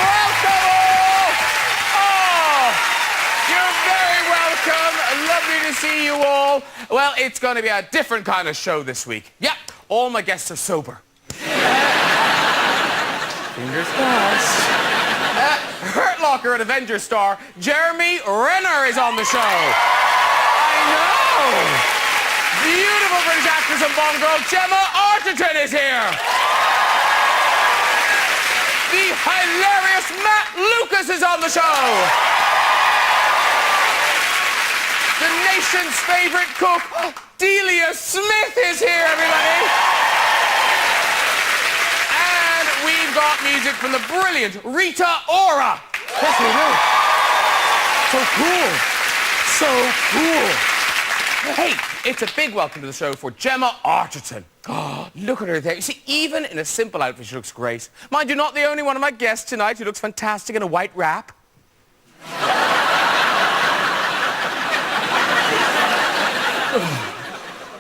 Welcome all! Oh, you're very welcome. Lovely to see you all. Well, it's going to be a different kind of show this week. Yep, all my guests are sober. Fingers crossed. Hurt Locker and Avengers star Jerry Renner is on the show. I know. Beautiful British actress and Bond girl Gemma Arterton is here. The hilarious Matt Lucas is on the show. The nation's favorite cook, Delia Smith, is here, everybody. And we've got music from the brilliant Rita Ora. Yes, we do. So cool. So cool. Hey, it's a big welcome to the show for Gemma Arterton. Oh, look at her there. You see, even in a simple outfit, she looks great. Mind you, not the only one of my guests tonight who looks fantastic in a white wrap.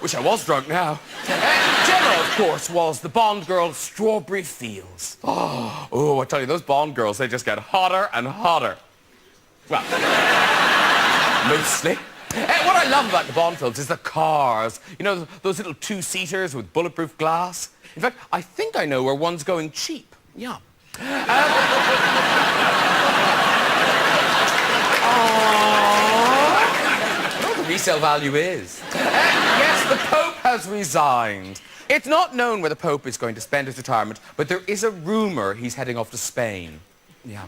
Wish I was drunk now. Gemma, of course, was the Bond girl Strawberry Fields. Oh, I tell you, those Bond girls, they just get hotter and hotter. Well, mostly. What I love about the Bond films is the cars. You know, those little two-seaters with bulletproof glass. In fact, I think I know where one's going cheap. Yeah. I don't know what the resale value is. Yes, the Pope has resigned. It's not known where the Pope is going to spend his retirement, but there is a rumour he's heading off to Spain. Yeah.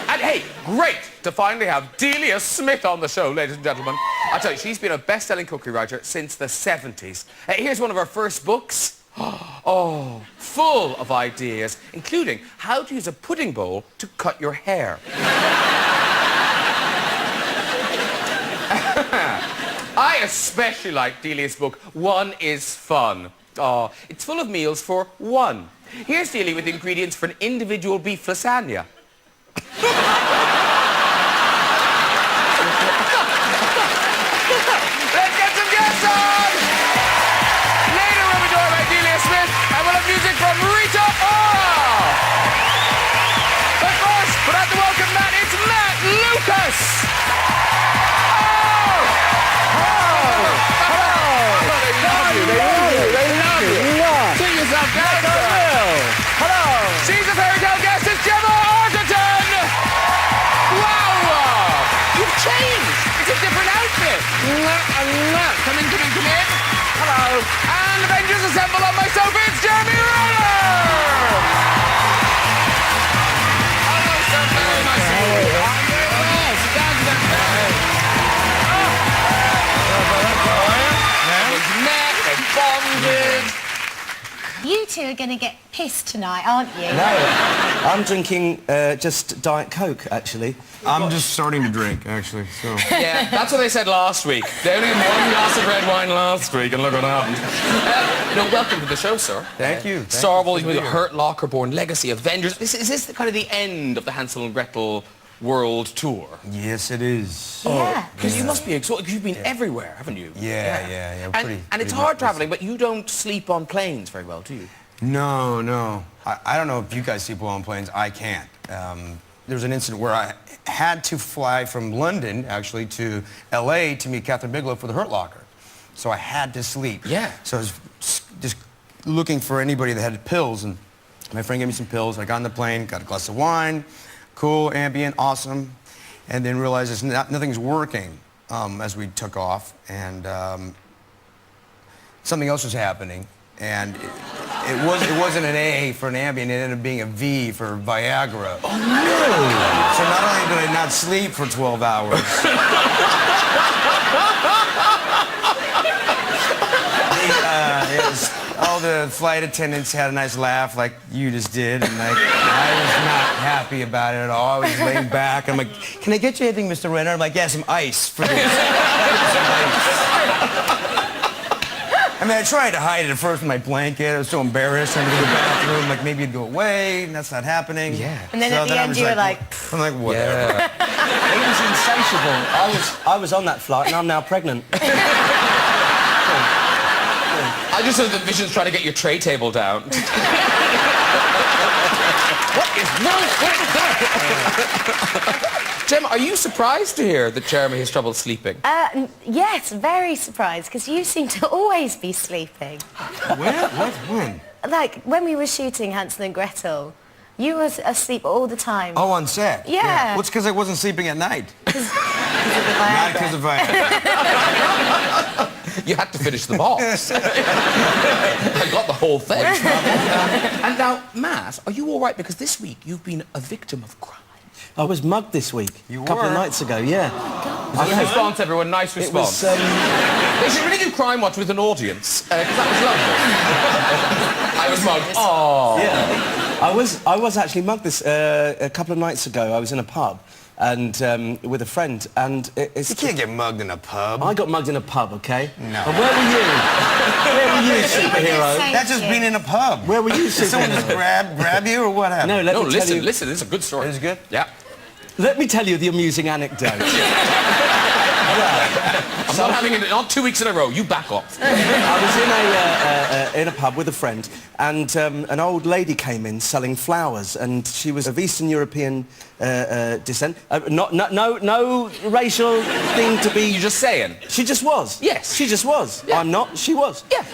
And hey, great to finally have Delia Smith on the show, ladies and gentlemen. I tell you, she's been a best-selling cookery writer since the 70s. Here's one of her first books. Oh, full of ideas, including how to use a pudding bowl to cut your hair. I especially like Delia's book, One is Fun. Oh, it's full of meals for one. Here's Delia with ingredients for an individual beef lasagna. Let's get some guests on! Later we'll be joined by Delia Smith and we'll have music from Rita Ora! But first, without the welcome mat, it's Matt Lucas! Sit yourself down, hello! She's a fairy tale guest, it's Gemma Arterton! Wow! You've changed! It's a different outfit! Come in. Hello. And Avengers assemble on my sofa, it's Jerry Renner! Hello, sir. Very nice to meet you. I'm very well. Sit down, met and bonded. You two are going to get pissed tonight, aren't you? No, I'm drinking just Diet Coke, actually. I'm just starting to drink, actually, so... Yeah, that's what they said last week. They only had one glass of red wine last week, and look what happened. Welcome to the show, sir. Thank you. Star of all these movies, Hurt Locker, Born Legacy, Avengers. Is this kind of the end of the Hansel and Gretel world tour? Yes, it is. Yeah. Because you must be exhausted, because you've been everywhere, haven't you? Yeah. And it's hard travelling, but you don't sleep on planes very well, do you? No. I don't know if you guys sleep well on planes. I can't. There was an incident where I had to fly from London, actually, to L.A. to meet Catherine Bigelow for the Hurt Locker. So I had to sleep. Yeah. So I was just looking for anybody that had pills, and my friend gave me some pills. I got on the plane, got a glass of wine, cool, ambient, awesome, and then realized nothing's working as we took off, and something else was happening, and it wasn't an A for an ambient, it ended up being a V for Viagra. Oh, no! So not only did I not sleep for 12 hours, all the flight attendants had a nice laugh like you just did, and I was not happy about it at all. I was laying back. I'm like, can I get you anything, Mr. Renner? I'm like, yeah, some ice for this. I mean, I tried to hide it at first in my blanket. I was so embarrassed. I had to go to the bathroom, like maybe it'd go away, and that's not happening. Yeah. And then at the end you were like... I'm like, whatever. Yeah. He was insatiable. I was on that flight and I'm now pregnant. I just heard the vision's trying to get your tray table down. What is wrong with that? Gemma, are you surprised to hear that Jeremy has trouble sleeping? Yes, very surprised, because you seem to always be sleeping. Where? What? When? Like, when we were shooting Hansel and Gretel, you were asleep all the time. Oh, on set? Yeah. Well, it's because I wasn't sleeping at night. Because of the Not Viagra. because of Viagra. You had to finish the box. I got the whole thing. And now, Matt, are you all right? Because this week you've been a victim of crime. I was mugged this week. You a couple were? of nights ago, yeah. Nice response, everyone. Nice It response. was, They should really do Crime Watch with an audience, because that was lovely. I was mugged. Oh. yeah. I was actually mugged this a couple of nights ago. I was in a pub and with a friend, and it's... You can't get mugged in a pub. I got mugged in a pub, okay? No. And where were you? Where were you, superhero? That's just being in a pub. Where were you, Did someone just superhero? grab you, or what happened? No, let No, me tell listen, you. listen. This is a good story. It is good? Yeah. Let me tell you the amusing anecdote. I'm not having it on 2 weeks in a row. You back off. I was in a pub with a friend, and an old lady came in selling flowers, and she was of Eastern European descent. No racial thing to be. You just saying. She just was. Yes. She just was. Yeah. I'm not. She was. Yeah.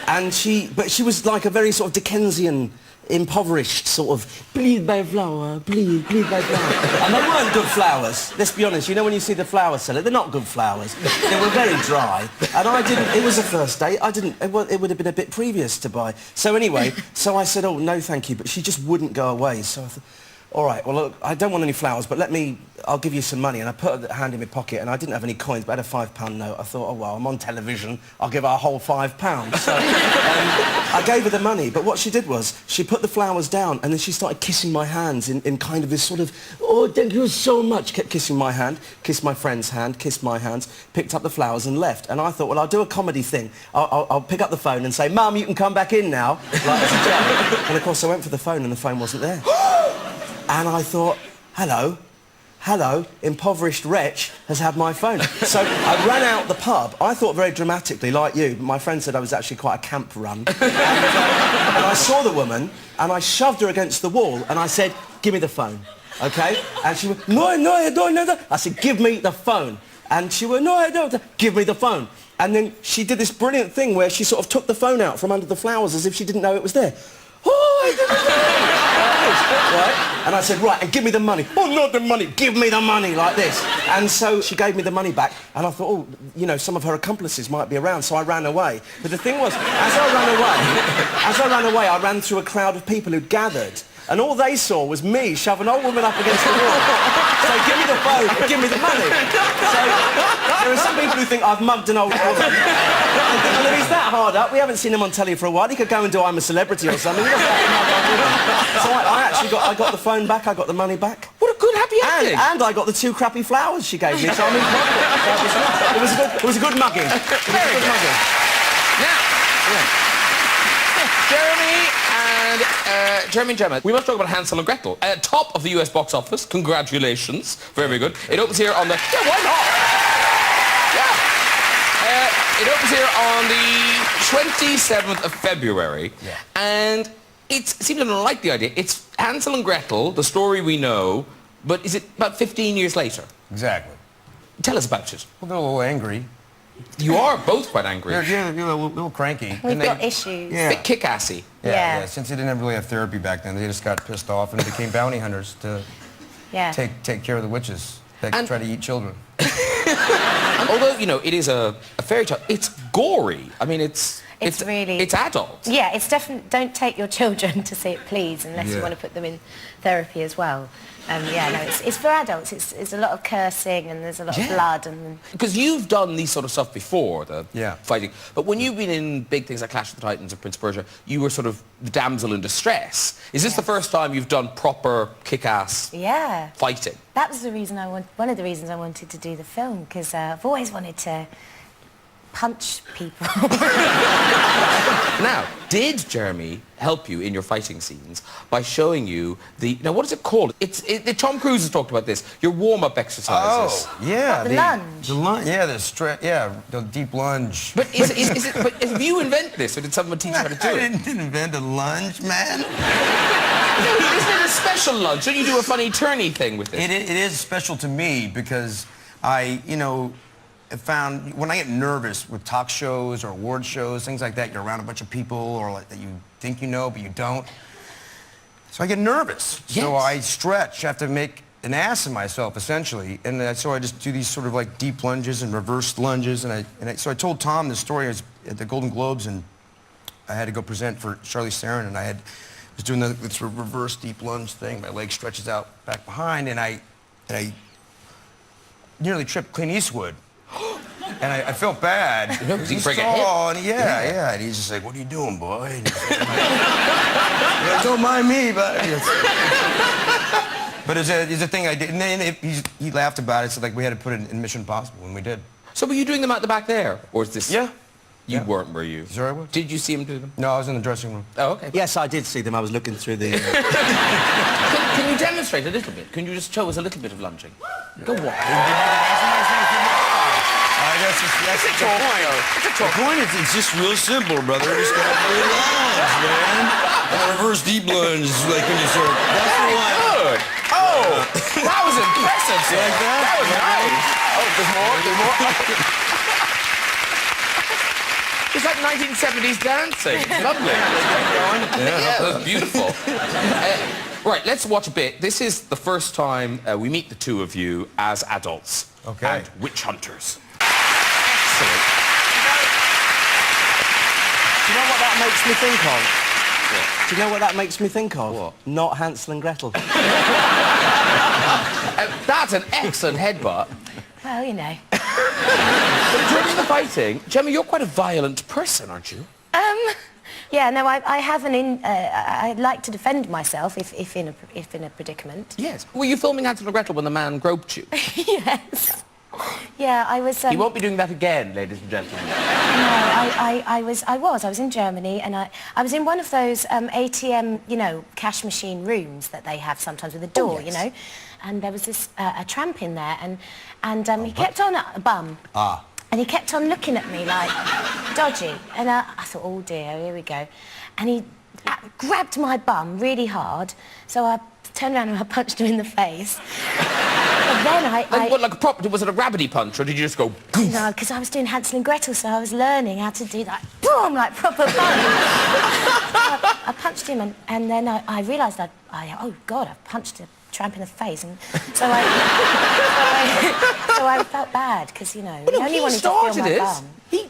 And she was like a very sort of Dickensian, impoverished sort of, please buy a flower, please buy a flower. And they weren't good flowers, let's be honest. You know when you see the flower seller, they're not good flowers. They were very dry. And I didn't, it was a first date, it would have been a bit previous to buy. So anyway, so I said, oh, no, thank you, but she just wouldn't go away. So I thought, all right, well, look, I don't want any flowers, but I'll give you some money. And I put a hand in my pocket, and I didn't have any coins, but I had a £5 note. I thought, oh, well, I'm on television. I'll give her a whole £5. So I gave her the money, but what she did was she put the flowers down, and then she started kissing my hands in kind of this sort of, oh, thank you so much, kept kissing my hand, kissed my friend's hand, kissed my hands, picked up the flowers and left. And I thought, well, I'll do a comedy thing. I'll pick up the phone and say, Mum, you can come back in now, like as a joke. And, of course, I went for the phone, and the phone wasn't there. And I thought, hello, impoverished wretch has had my phone. So I ran out the pub. I thought very dramatically, like you, but my friend said I was actually quite a camp run. And I saw the woman, and I shoved her against the wall, and I said, give me the phone, okay? And she went, no, I don't know that. I said, give me the phone. And she went, no, I don't. Give me the phone. And then she did this brilliant thing where she sort of took the phone out from under the flowers as if she didn't know it was there. Oh, I didn't know. Right? And I said, right, and give me the money. Oh, not the money, give me the money, like this. And so she gave me the money back, and I thought, oh, you know, some of her accomplices might be around, so I ran away. But the thing was, as I ran away, I ran through a crowd of people who'd gathered, and all they saw was me shove an old woman up against the wall. So give me the phone, give me the money. So there are some people who think I've mugged an old woman. And if he's that hard up, we haven't seen him on telly for a while. He could go and do I'm a Celebrity or something. He doesn't have to mug old women. So I actually got the phone back, I got the money back. What a good happy ending. And I got the 2 crappy flowers she gave me, so I'm in pocket. So it was a good mugging. It was a good mugging. Now, Jeremy and Gemma, we must talk about Hansel and Gretel. Top of the US box office. Congratulations. Very good. It opens here on the... Yeah, why not? Yeah. It opens here on the 27th of February. Yeah. And it seems to not like the idea. It's Hansel and Gretel, the story we know, but is it about 15 years later? Exactly. Tell us about it. Well, they're a little angry. You are both quite angry. They're a little cranky. We've got issues. Yeah. Bit kick-assy. Yeah. Since they didn't really have therapy back then, they just got pissed off and became bounty hunters to take care of the witches that try to eat children. Although, you know, it is a fairy tale, it's gory. I mean, it's adult. Yeah, it's definitely, don't take your children to see it, please, unless you want to put them in therapy as well. Yeah, no, it's for adults. It's a lot of cursing and there's a lot of blood and... Because you've done these sort of stuff before, the fighting. But when you've been in big things like Clash of the Titans or Prince of Persia, you were sort of the damsel in distress. Is this the first time you've done proper kick-ass fighting? That was the reason one of the reasons I wanted to do the film, because I've always wanted to punch people. Now, did Jeremy help you in your fighting scenes by showing you the... Now, what is it called? Tom Cruise has talked about this. Your warm-up exercises. Oh, yeah. The lunge. The lunge. Yeah, the deep lunge. But have you invented this, or did someone teach you how to do it? I didn't invent a lunge, man. Isn't it a special lunge? Don't you do a funny turny thing with it? It is special to me because I found when I get nervous with talk shows or award shows, things like that, you're around a bunch of people or like that you think you know but you don't. So I get nervous. Yes. So I stretch. I have to make an ass of myself essentially, and so I just do these sort of like deep lunges and reversed lunges, so I told Tom this story. I was at the Golden Globes and I had to go present for Charlize Theron, and I was doing this reverse deep lunge thing. My leg stretches out back behind, and I nearly tripped Clint Eastwood. And I felt bad. He's break a hip. And yeah. And he's just like, "What are you doing, boy?" And he's like, "Don't mind me, but." But it's a thing I did, and then he laughed about it. So like we had to put it in Mission Impossible, and we did. So were you doing them out the back there, or is this? Yeah. You weren't, were you? Sure I was. Did you see him do them? No, I was in the dressing room. Oh, okay. Yes, I did see them. I was looking through the... Can you demonstrate a little bit? Can you just show us a little bit of lunging? Go on. That's the point. It's a The point is, it's just real simple, brother. You just gotta do lunge, man. Reverse deep lunge, like when you sort of... That's the one. Good. Oh, that was impressive, sir. Like that? That was nice. Oh, there's more. It's like 1970s dancing. It's lovely. Yeah, that was beautiful. Right, let's watch a bit. This is the first time we meet the two of you as adults. Okay. And witch hunters. Excellent. Do you know what that makes me think of? What? Do you know what that makes me think of? What? Not Hansel and Gretel. That's an excellent headbutt. Well, you know. But in terms of the fighting, Gemma, you're quite a violent person, aren't you? Yeah, no, I have I like to defend myself if in a predicament. Yes. Were you filming Hansel and Gretel when the man groped you? Yes. Yeah, I was... He won't be doing that again, ladies and gentlemen. No, I was in Germany, and I was in one of those ATM, cash machine rooms that they have sometimes with a door, yes. you know, and there was this a tramp in there, and he kept on a bum. Ah. And he kept on looking at me like dodgy, and I thought, oh dear, here we go, and he grabbed my bum really hard, so I turned around and I punched him in the face. But then was it a rabbity punch, or did you just go... No, because I was doing Hansel and Gretel, so I was learning how to do that, boom, like proper punch. I punched him, and then I realised oh God, I punched a tramp in the face, and so I felt bad, because, he only wanted to feel my bum.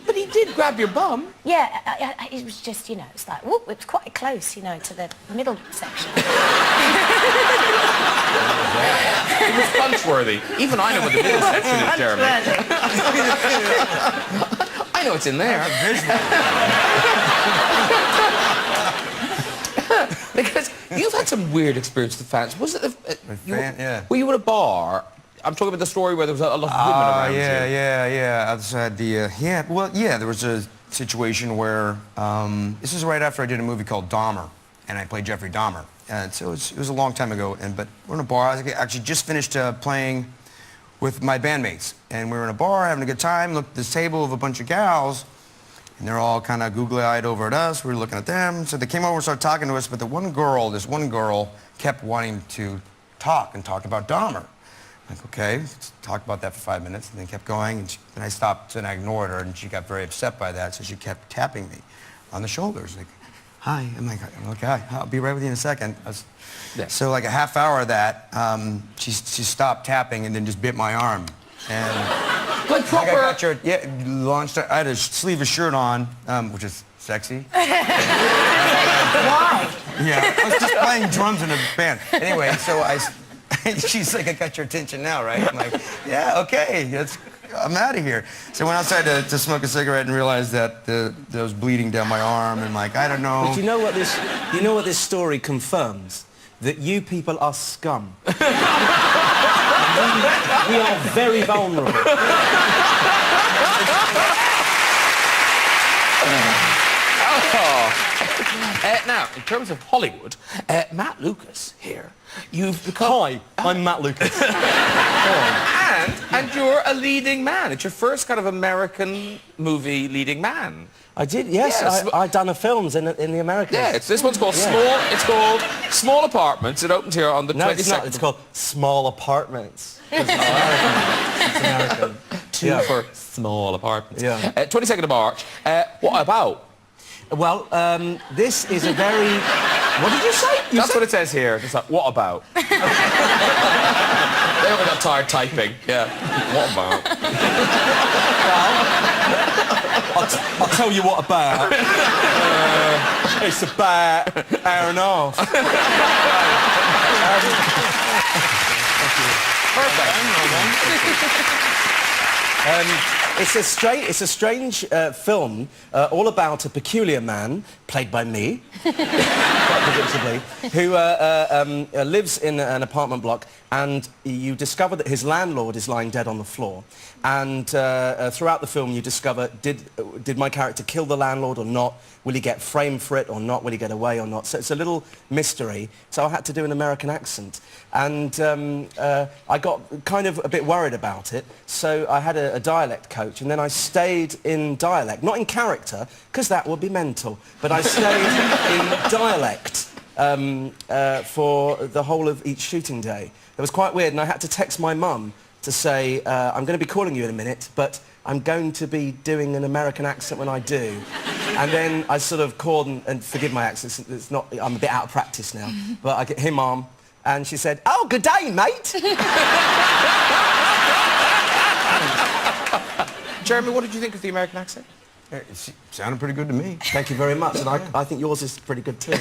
But he did grab your bum. Yeah, it was just, it's like, whoop, it was quite close, to the middle section. It was punch-worthy. Even I know what the middle section is, Jeremy. I know it's in there. Because you've had some weird experience with fans. Was it Yeah. Were you at a bar? I'm talking about the story where there was a lot of women around you. Yeah. Outside the... there was a situation where... this is right after I did a movie called Dahmer, and I played Jeffrey Dahmer. And so it was a long time ago, but we're in a bar. I actually just finished playing with my bandmates, and we were in a bar having a good time, looked at this table of a bunch of gals, and they're all kind of googly-eyed over at us. We were looking at them, so they came over and started talking to us, but this one girl kept wanting to talk about Dahmer. I'm like, okay, let's talk about that for 5 minutes, and then kept going, and I stopped and I ignored her, and she got very upset by that, so she kept tapping me on the shoulders, like, hi. I'm like, okay, hi. I'll be right with you in a second. So like a half hour of that, she stopped tapping and then just bit my arm. And like proper... I had a sleeveless shirt on, which is sexy. Why? Yeah, I was just playing drums in a band. Anyway, so she's like, I got your attention now, right? I'm like, yeah, okay, I'm out of here. So I went outside to smoke a cigarette and realized that there was bleeding down my arm, and like, I don't know. But you know what this story confirms? That you people are scum. We are very vulnerable. Now, in terms of Hollywood, Matt Lucas here, you've become... Hi, I'm Matt Lucas. And you're a leading man. It's your first kind of American movie leading man. I did, yes. Yes. I've done films in the Americas. Yeah, this one's called Small Apartments. It opens here on the 22nd. No, it's not. It's called Small Apartments. It's American. Two for Small Apartments. Yeah. 22nd of March. What about? Well, this is a very... What did you say? That's what it says here. It's like, what about? They only got tired typing. Yeah. What about? I'll tell you what about. It's about hour and a half. Perfect. It's a strange film all about a peculiar man, played by me, quite predictably, who lives in an apartment block, and you discover that his landlord is lying dead on the floor. And throughout the film you discover, did my character kill the landlord or not? Will he get framed for it or not? Will he get away or not? So it's a little mystery. So I had to do an American accent. And I got kind of a bit worried about it. So I had a dialect coach, and then I stayed in dialect. Not in character, because that would be mental. But I stayed in dialect for the whole of each shooting day. It was quite weird, and I had to text my mum to say, I'm going to be calling you in a minute, but I'm going to be doing an American accent when I do. And then I sort of called, and forgive my accent, it's not, I'm a bit out of practice now, but I get, hey, Mum, and she said, oh, good day, mate. Jeremy, what did you think of the American accent? It sounded pretty good to me. Thank you very much, and I think yours is pretty good too.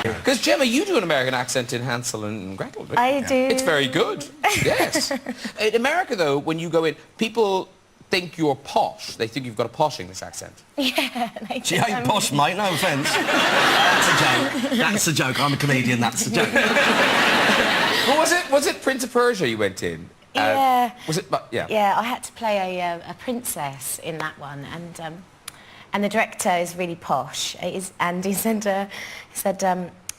Because, Gemma, you do an American accent in Hansel and Gretel, don't you? I do. It's very good. Yes. In America, though, when you go in, people think you're posh. They think you've got a posh English accent. Yeah, they She do. ain't posh, mate, no offence. That's a joke. That's a joke. I'm a comedian, that's a joke. Well, was it Prince of Persia you went in? Yeah. Was it? Yeah. Yeah, I had to play a princess in that one, and the director is really posh. And he said,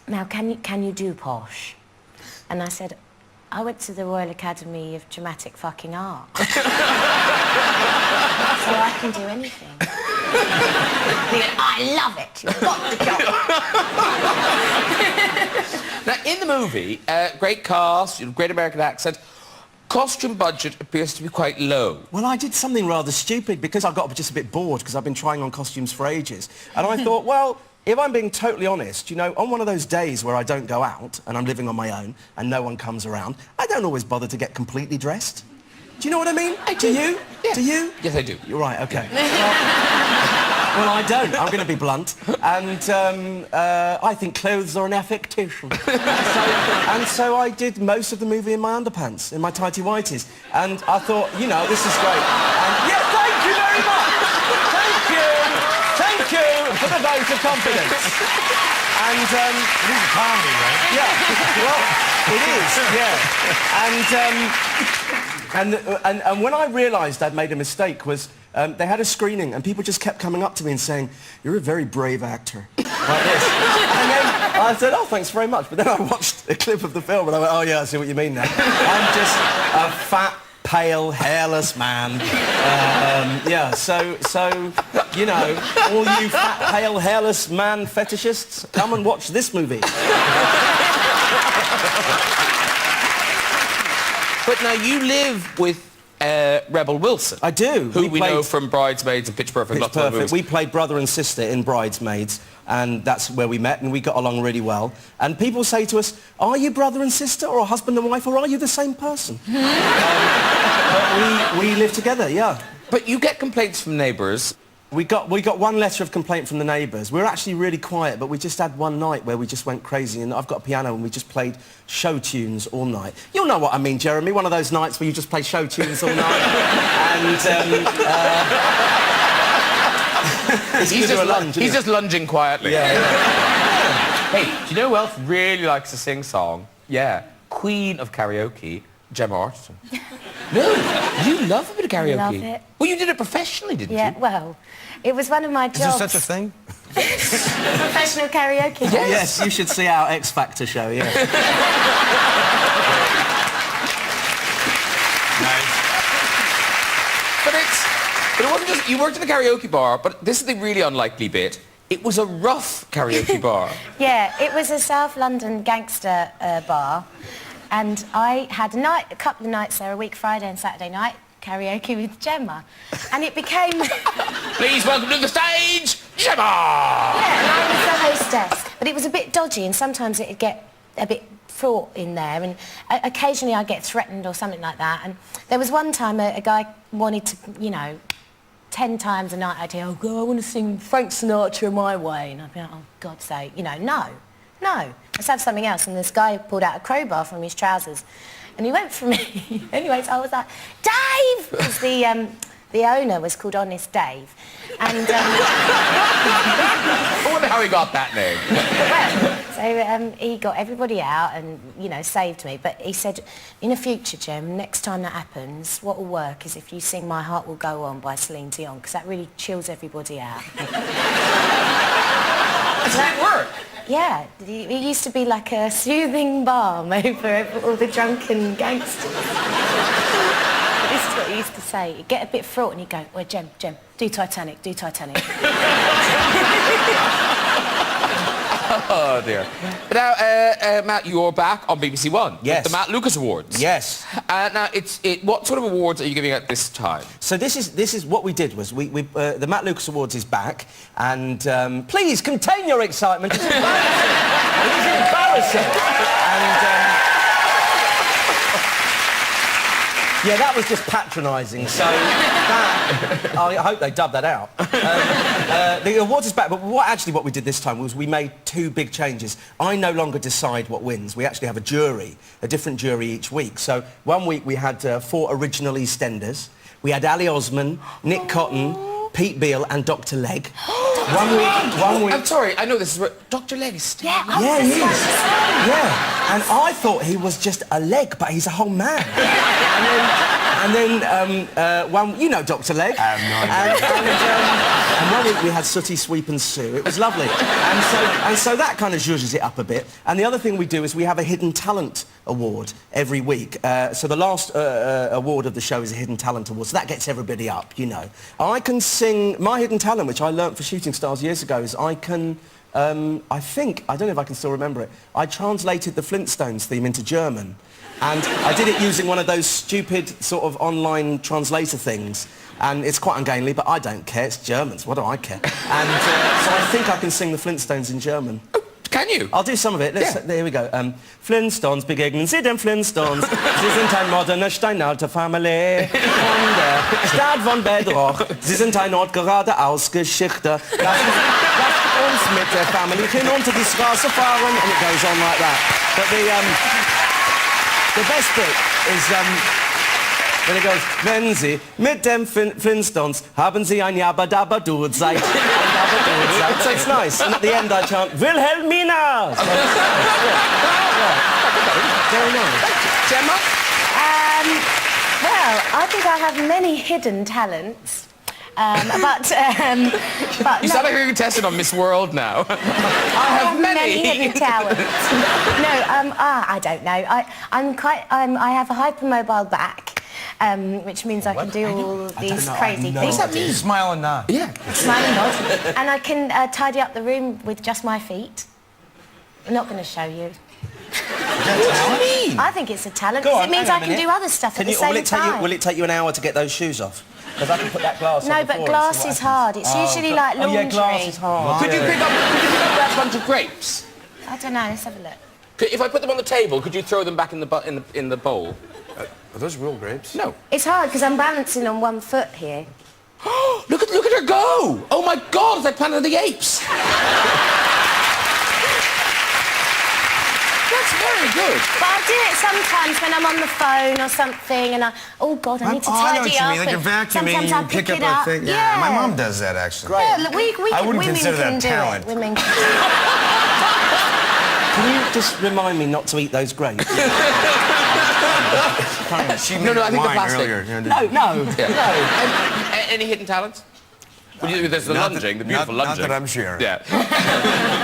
now can you do posh? And I said, I went to the Royal Academy of Dramatic Fucking Art. So I can do anything. He went, I love it. You've got the job. Now, in the movie, great cast, great American accent. Costume budget appears to be quite low. Well, I did something rather stupid because I got just a bit bored because I've been trying on costumes for ages. And I thought, well, if I'm being totally honest, you know, on one of those days where I don't go out and I'm living on my own and no one comes around, I don't always bother to get completely dressed. Do you know what I mean? I do. Do you? Yeah. Do you? Yes, I do. You're right, OK. Well, I don't. I'm going to be blunt. And I think clothes are an affectation. And so I did most of the movie in my underpants, in my tighty-whities. And I thought, you know, this is great. And, yeah, thank you very much. Thank you for the vote of confidence. And It is a comedy, right? yeah, well, it is, yeah. And when I realised I'd made a mistake was they had a screening and people just kept coming up to me and saying, you're a very brave actor, like this. And then I said, oh, thanks very much. But then I watched a clip of the film and I went, oh, yeah, I see what you mean now. I'm just a fat, pale, hairless man. Yeah, so, you know, all you fat, pale, hairless man fetishists, come and watch this movie. But now you live with Rebel Wilson. I do. Who we know from Bridesmaids and Pitch Perfect. Pitch Perfect. We played brother and sister in Bridesmaids, and that's where we met, and we got along really well. And people say to us, are you brother and sister, or husband and wife, or are you the same person? But we live together, yeah. But you get complaints from neighbours. We got one letter of complaint from the neighbours. We were actually really quiet, but we just had one night where we just went crazy, and I've got a piano and we just played show tunes all night. You'll know what I mean, Jeremy, one of those nights where you just play show tunes all night. And he's just lunging quietly. Yeah. Hey, do you know who else really likes to sing song? Yeah, Queen of Karaoke, Gemma Arterton. No, you love a bit of karaoke. Love it. Well, you did it professionally, didn't Yeah, you? well, it was one of my Is jobs. there such a thing? Professional karaoke. Yes, you should see our X Factor show, yeah. Nice. But it wasn't just... You worked in a karaoke bar, but this is the really unlikely bit. It was a rough karaoke bar. Yeah, it was a South London gangster bar, and I had a couple of nights there a week, Friday and Saturday night, karaoke with Gemma, and it became... Please welcome to the stage, Gemma! Yeah, and I was the hostess, but it was a bit dodgy, and sometimes it'd get a bit fraught in there, and occasionally I'd get threatened or something like that, and there was one time a guy wanted to, you know, 10 times a night I'd hear, oh God, I want to sing Frank Sinatra My Way, and I'd be like, oh God's sake, you know, no, let's have something else. And this guy pulled out a crowbar from his trousers and he went for me. Anyway, so I was like, Dave! Because the owner was called Honest Dave. And I wonder how he got that name. so he got everybody out and, you know, saved me. But he said, in the future, Gem, next time that happens, what will work is if you sing My Heart Will Go On by Celine Dion, because that really chills everybody out. Does that work? Yeah, it used to be like a soothing balm over all the drunken gangsters. This is what he used to say. He'd get a bit fraught and he'd go, well, Gem, do Titanic, do Titanic. Oh, dear. Now, Matt, you're back on BBC One. Yes. With the Matt Lucas Awards. Yes. Now, what sort of awards are you giving out this time? So this is what we did was the Matt Lucas Awards is back, and please contain your excitement. It's embarrassing. It is embarrassing. And yeah, that was just patronising. So I hope they dubbed that out. The awards is back, but what we did this time was we made two big changes. I no longer decide what wins. We actually have a jury, a different jury each week. So one week we had 4 original EastEnders. We had Ali Osman, Nick Cotton, Pete Beale and Dr. Legg. One week... I'm sorry, I know this is where... Dr. Legg is still... Yeah, he is. Yeah. And I thought he was just a leg, but he's a whole man. And then you know Dr. Legg. I have no idea. And one week we had Sooty, Sweep and Sue. It was lovely. And so that kind of zhuzhes it up a bit. And the other thing we do is we have a Hidden Talent Award every week. So the last award of the show is a Hidden Talent Award. So that gets everybody up, you know. I can sing... My hidden talent, which I learnt for Shooting Stars years ago, is I can... I don't know if I can still remember it. I translated the Flintstones theme into German. And I did it using one of those stupid sort of online translator things. And it's quite ungainly, but I don't care. It's Germans. What do I care? And so I think I can sing the Flintstones in German. Oh, can you? I'll do some of it. There we go. Flintstones, begegnen Sie den Flintstones. Sie sind ein moderner Steinalter Familie. Von der Stadt von Bedroch. Sie sind ein Ort geradeaus Geschichte. Lasst uns mit der Family hinunter die Straße fahren. And it goes on like that. But the best bit is when it goes, wenn Sie mit dem Flintstones haben Sie ein Jabba-Dabba-Doo seid. So it's nice. And at the end I chant, Wilhelmina! So very nice. Gemma? Well, I think I have many hidden talents. But You sound like you're contestant on Miss World now. I have many hidden talents. No, I don't know. I have a hypermobile back, which means I can do all these crazy things. What does that mean? Smile and nod. Yeah. Smile and nod. And I can tidy up the room with just my feet. I'm not going to show you. What do you mean? I think it's a talent because it means I can do other stuff at the same time. Will it take you an hour to get those shoes off? Because I can put that glass on No, the but floor glass is hard. It's usually like laundry. Oh, yeah, glass is hard. Could you pick up that bunch of grapes? I don't know. Let's have a look. If I put them on the table, could you throw them back in the bowl? Are those real grapes? No. It's hard because I'm balancing on one foot here. Look at her go! Oh my God, it's like Planet of the Apes. That's very good. But I do it sometimes when I'm on the phone or something and oh God, I need to I know tidy what you up. mean. Like you're vacuuming, sometimes you I pick pick it up up. a thing. Yeah, my mom does that actually. Yeah, look, I wouldn't women consider can that do talent. it. Women can do it. Can you just remind me not to eat those grapes? She No, made I think the wine plastic. earlier. Yeah, No. Any hidden talents? Well, there's the Not lunging, that- the beautiful not lunging. that I'm sure. Yeah.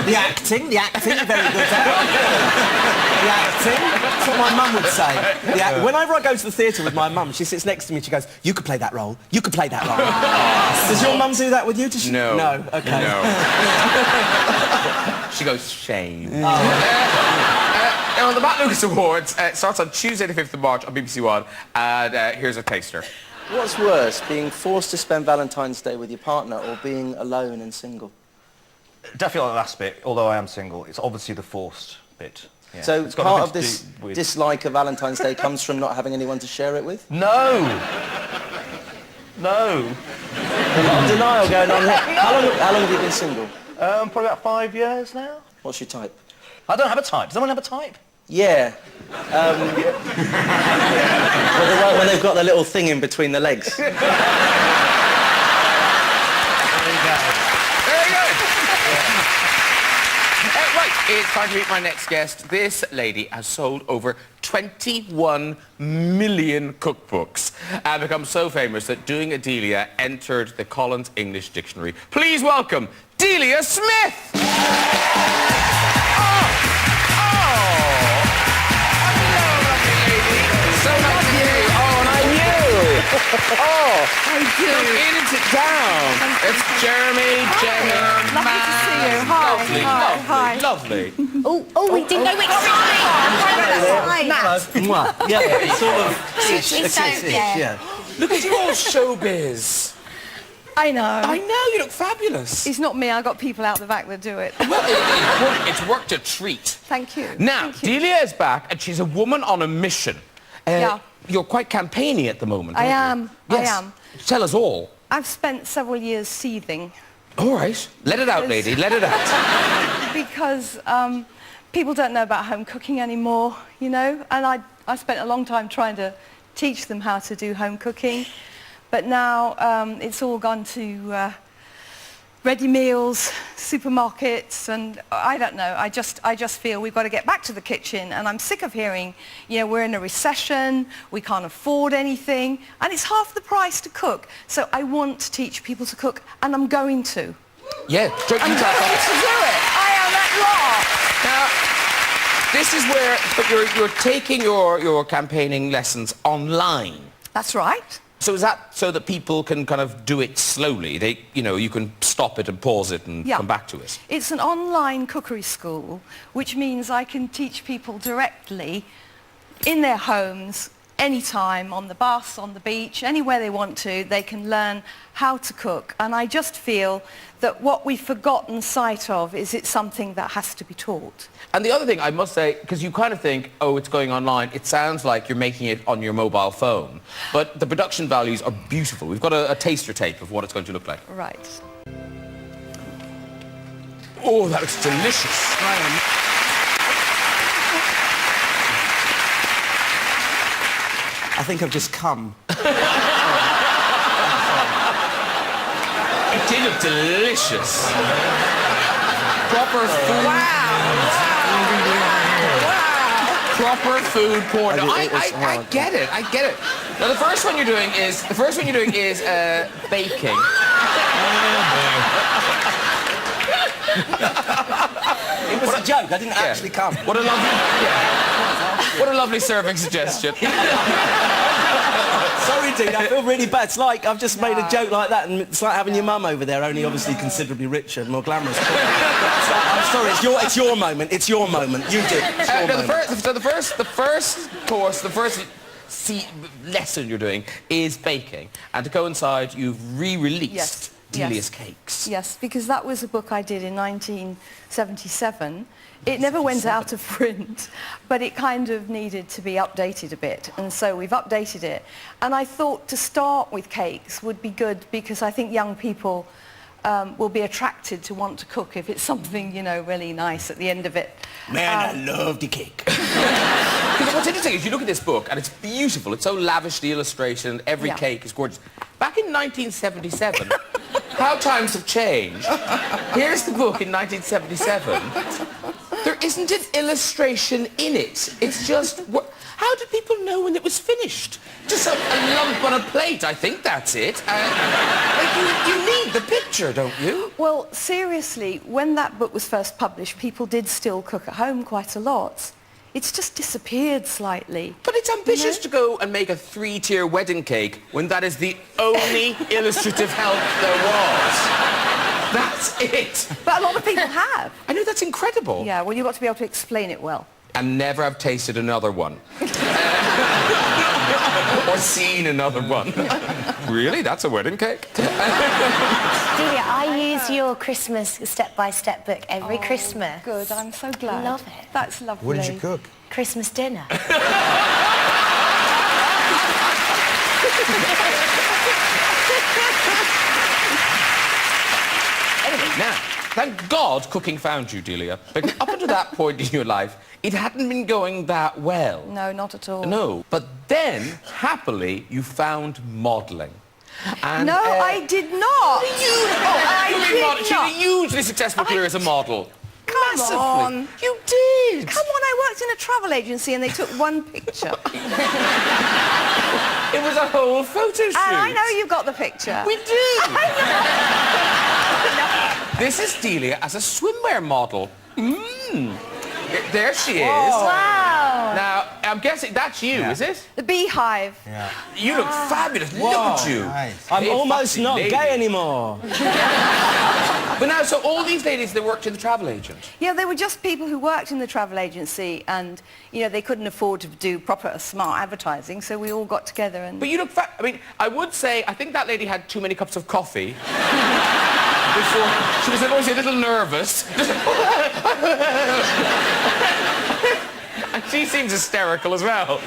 The acting, you're very good at. The acting, that's what my mum would say. Whenever I go to the theatre with my mum, she sits next to me and she goes, you could play that role, you could play that role. Does your mum do that with you? Does she? No. No, OK. No. She goes, shame. Now, the Matt Lucas Awards starts on Tuesday the 5th of March on BBC One, and here's a taster. What's worse, being forced to spend Valentine's Day with your partner or being alone and single? Definitely the last bit, although I am single. It's obviously the forced bit. Yeah. So It's got part nothing of to this do with- dislike of Valentine's Day comes from not having anyone to share it with? No! No. A lot of denial going on here. How long have you been single? Probably about 5 years now. What's your type? I don't have a type. Does anyone have a type? Yeah. When they've got the little thing in between the legs. Very good. Right, it's time to meet my next guest. This lady has sold over 21 million cookbooks and become so famous that doing a Delia entered the Collins English Dictionary. Please welcome Delia Smith! In and sit down. It's Jeremy, Gemma, Lovely to see you. Hi. Lovely. Oh, we didn't know which side. Mwah. Yeah, sort of. She's so, yeah. Look at you all showbiz. I know. I know, you look fabulous. It's not me. I got people out the back that do it. Well, it's worked a treat. Thank you. Now, Thank you. Delia is back and she's a woman on a mission. Yeah. You're quite campaigny at the moment, I aren't you? am. Yes. I am. Tell us all. I've spent several years seething All right. Let it out, lady. Let it out. because people don't know about home cooking anymore, you know, and I spent a long time trying to teach them how to do home cooking, but now it's all gone to ready meals, supermarkets, and I don't know. I just feel we've got to get back to the kitchen, and I'm sick of hearing, you know, we're in a recession, we can't afford anything, and it's half the price to cook. So I want to teach people to cook, and I'm going to. Yeah. I'm going to do it. I am at law. Now, this is where, but you're taking your campaigning lessons online. That's right. So is that so that people can kind of do it slowly? You can stop it and pause it and Yeah. come back to it. It's an online cookery school, which means I can teach people directly in their homes, anytime, on the bus, on the beach, anywhere they want to. They can learn how to cook. And I just feel that what we've forgotten sight of is it's something that has to be taught. And the other thing I must say, because you kind of think, oh, it's going online, it sounds like you're making it on your mobile phone. But the production values are beautiful. We've got a taster tape of what it's going to look like. Right. Oh, that looks delicious. I think I've just come. It did look delicious. Proper food. Proper food porn. No, I get it. I get it. Now the first one you're doing is baking. It was a joke. I didn't actually come. What a lovely serving suggestion. Sorry, dude, I feel really bad. It's like I've just made a joke like that, and it's like having your mum over there, only obviously considerably richer and more glamorous. I'm sorry, it's your moment. It's your moment. You do. It's your moment. The first lesson you're doing is baking, and to coincide, you've re-released Yes. Delia's Cakes. Yes, because that was a book I did in 1977. It never went out of print, but it kind of needed to be updated a bit, and so we've updated it. And I thought to start with cakes would be good because I think young people will be attracted to want to cook if it's something, you know, really nice at the end of it. Man, I love the cake. Because what's interesting is you look at this book and it's beautiful. It's so lavishly illustrated. Every cake is gorgeous. Back in 1977, how times have changed. Here's the book in 1977. there isn't an illustration in it. It's just... How did people know when it was finished? Just a lump on a plate, I think that's it. You need the picture, don't you? Well, seriously, when that book was first published, people did still cook at home quite a lot. It's just disappeared slightly. But it's ambitious to go and make a 3-tier wedding cake when that is the only illustrative help there was. That's it. But a lot of people have. I know, that's incredible. Yeah, well, you've got to be able to explain it well. And never have tasted another one. Or seen another one. Really? That's a wedding cake? Delia, I use your Christmas step-by-step book every Christmas. Good, I'm so glad. Love it. That's lovely. What did you cook? Christmas dinner. Anyway, now, thank God cooking found you, Delia. Because up until that point in your life, it hadn't been going that well. No, not at all. No. But then, happily, you found modelling. And, No, I did not. I you did not. She not. had a hugely successful career as a model. Come Massively. on. You did. Come on, I worked in a travel agency and they took one picture. It was a whole photo shoot. And I know you've got the picture. We do. This is Delia as a swimwear model. There she is. Wow. Now, I'm guessing that's you, is it? The beehive. Yeah. You look fabulous. Look at you. Nice. I'm Hey, almost fussy not lady. gay anymore. But now, so all these ladies, they worked in the travel agent. Yeah, they were just people who worked in the travel agency and, you know, they couldn't afford to do proper smart advertising, so we all got together and... But you look I mean, I would say, I think that lady had too many cups of coffee. Before, she was always a little nervous. And she seems hysterical as well.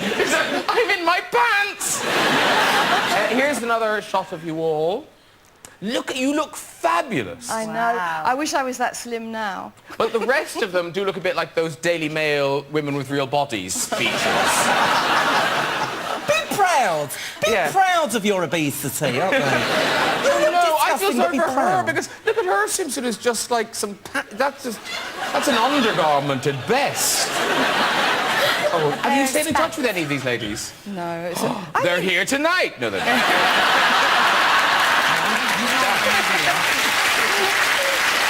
I'm in my pants! Here's another shot of you all. You look fabulous. I know. Wow. I wish I was that slim now. But the rest of them do look a bit like those Daily Mail women with real bodies features. Be proud. Be Yeah. proud of your obesity, aren't they? No, I feel disgusting, sorry but be for her proud. because look at her swimsuit is just like some... That's an undergarment at best. Oh, have you stayed in touch with any of these ladies? No, it's They're here tonight. No, they're not.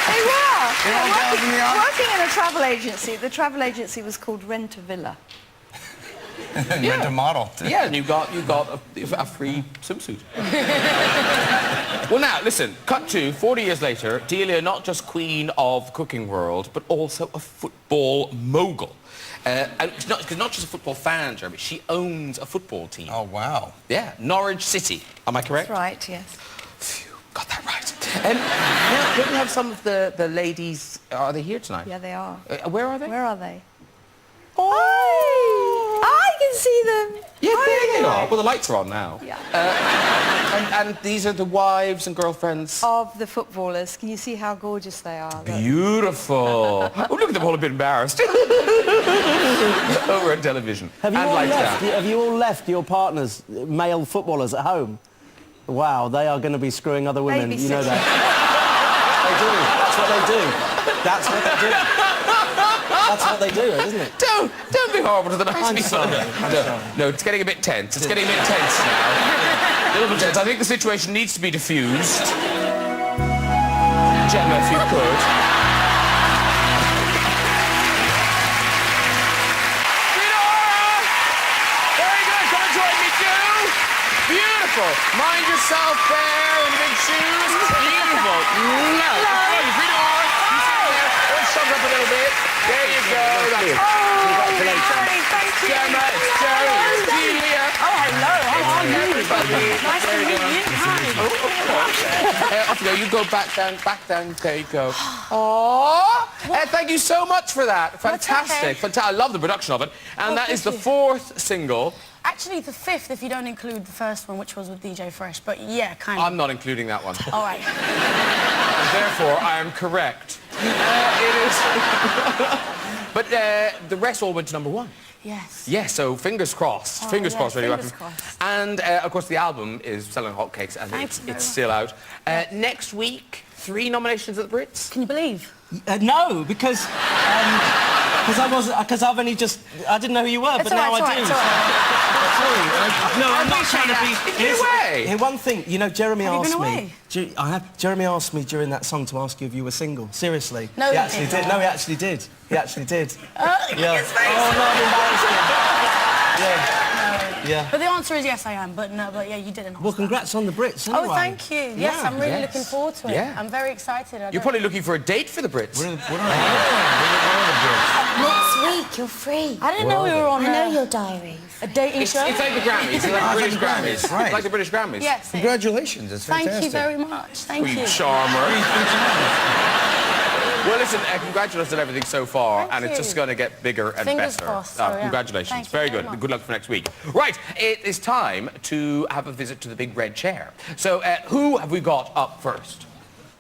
They were. all girls in the army? Working in a travel agency. The travel agency was called Rent a Villa. And rent a model. Too. Yeah, and you got a free swimsuit. Well, now, listen, cut to 40 years later, Delia, not just queen of the cooking world, but also a football mogul. And not just a football fan, Jeremy, she owns a football team. Oh, wow. Yeah, Norwich City. Am I correct? That's right, yes. Phew, got that right. Now, don't we have some of the ladies... Are they here tonight? Yeah, they are. Where are they? Where are they? Oh! I can see them. Yeah, Hi. there they are. Well, the lights are on now. Yeah. And these are the wives and girlfriends. Of the footballers. Can you see how gorgeous they are? Look. Beautiful. Oh, look at them all a bit embarrassed. Over on television. Have you, and all lights left, down. have you all left your partners, male footballers, at home? Wow, they are going to be screwing other women. You know that. They do. That's what they do. That's what they do. That's what they do, isn't it? Don't be horrible to the nice I'm people. sorry. No, it's getting a bit tense. It's getting a bit tense now. A little bit tense. I think the situation needs to be diffused. Gemma, if you could. Very good. Come and join me, too. Beautiful. Mind yourself there in big shoes. Beautiful. No. Rita, you sit there. Let's shove up a little bit. There you go. Sorry, thank you. Gemma, it's Jerry, it's Delia. Oh, hello. How are you? Everybody. Nice to meet you. Hi. Off you go. You go back down. There you go. Aww. Thank you so much for that. Fantastic. Fantastic. I love the production of it. And that is the 4th single. Actually, the 5th, if you don't include the first one, which was with DJ Fresh. But yeah, kind of. I'm not including that one. All right. Therefore, I am correct. It is... But the rest all went to #1. Yes. Yes, so fingers crossed. Oh, Fingers yeah, crossed, really. fingers crossed. And, of course, the album is selling hotcakes and Thanks very it's much. still out. Next week, 3 nominations at the Brits. Can you believe? No, because Because I've only just... I didn't know who you were, but now I do. It's all right. Sorry. No, I'm not trying to be... Get away! Here, one thing, you know, Jeremy Have you asked been me... away? Jeremy asked me during that song to ask you if you were single. Seriously. No, he actually did. No, he actually did. He actually did. Yeah. His face. Oh, no, I'm embarrassed. Yeah. Yeah. But the answer is yes, I am. But no, but yeah, you didn't. Well, congrats on the Brits, anyway. Oh, thank you. Yes, Yeah. I'm really Yes. looking forward to it. Yeah. I'm very excited. You're probably looking for a date for the Brits. Next week, you're free. I didn't know we were on I know your diaries. a dating It's show. like the Grammys. It's like the British Grammys. right. It's like the British Grammys. Yes. Congratulations, it's fantastic. Thank you very much. Thank You you. charmer. Well, listen, congratulations on everything so far, Thank and it's you. just going to get bigger and Fingers better. crossed, so, yeah. Congratulations. Thank you Very very good. much. Good luck for next week. Right, it is time to have a visit to the big red chair. So, who have we got up first?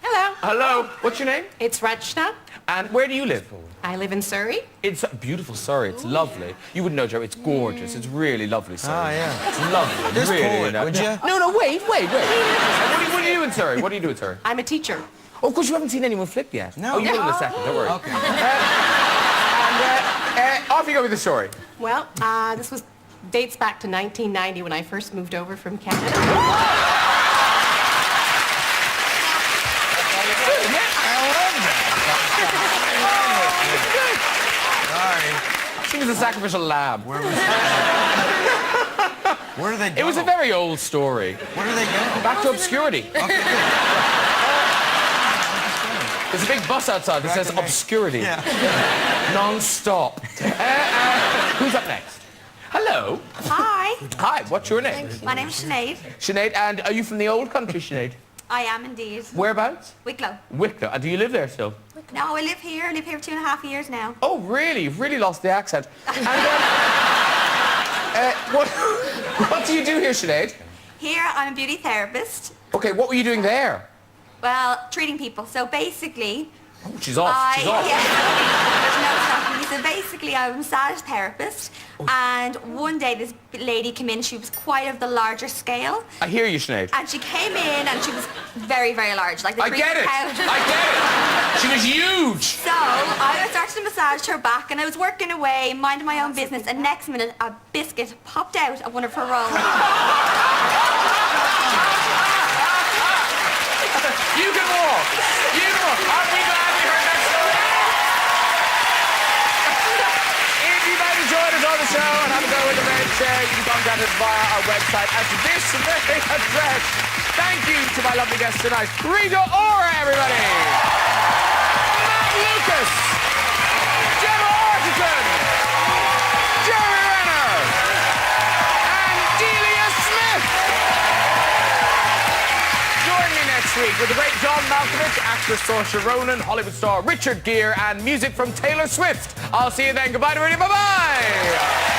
Hello. Hello. What's your name? It's Rachna. And where do you live? I live in Surrey. It's beautiful Surrey. It's lovely. You wouldn't know, Joe. It's gorgeous. It's really lovely, Surrey. Ah, yeah. It's lovely. Just really, pull it, you know. would you? No, wait. What do you do in Surrey? What do you do in Surrey? I'm a teacher. Oh, of course, you haven't seen anyone flip yet. No. Oh, you will in a second. Don't worry. Okay. Off you go with the story. Well, this dates back to 1990 when I first moved over from Canada. She was a sacrificial lamb. Where do they go? It was a very old story. Where do they go? Back to obscurity. There's a big bus outside that says obscurity. Yeah. Non-stop. Who's up next? Hello. Hi, Hi, what's your name? my name's Sinead. Sinead, and are you from the old country, Sinead? I am indeed. Whereabouts? Wicklow. Wicklow. And do you live there still? No, I live here. I live here for 2.5 years now. Oh, really? You've really lost the accent. And, what do you do here, Sinead? Here, I'm a beauty therapist. Okay, what were you doing there? Well, treating people. So basically, Oh, she's off. She's off. Yeah, there's no stopping me. So basically, I'm a massage therapist. And one day, this lady came in. She was quite of the larger scale. I hear you, Sinead. And she came in, and she was very, very large. Like the I get it. pound. I get it. She was huge. So I started to massage her back, and I was working away, minding my own business, and next minute a biscuit popped out of one of her rolls. You can walk. You can walk. Aren't we glad you heard that story? If you'd like to join us on the show and have a go with the red chair, you can contact us via our website at this very address. Thank you to my lovely guests tonight, Rita, everybody. Lucas, Gemma Arterton, Jerry Renner, and Delia Smith. Join me next week with the great John Malkovich, actress Saoirse Ronan, Hollywood star Richard Gere, and music from Taylor Swift. I'll see you then. Goodbye to everybody. Bye-bye.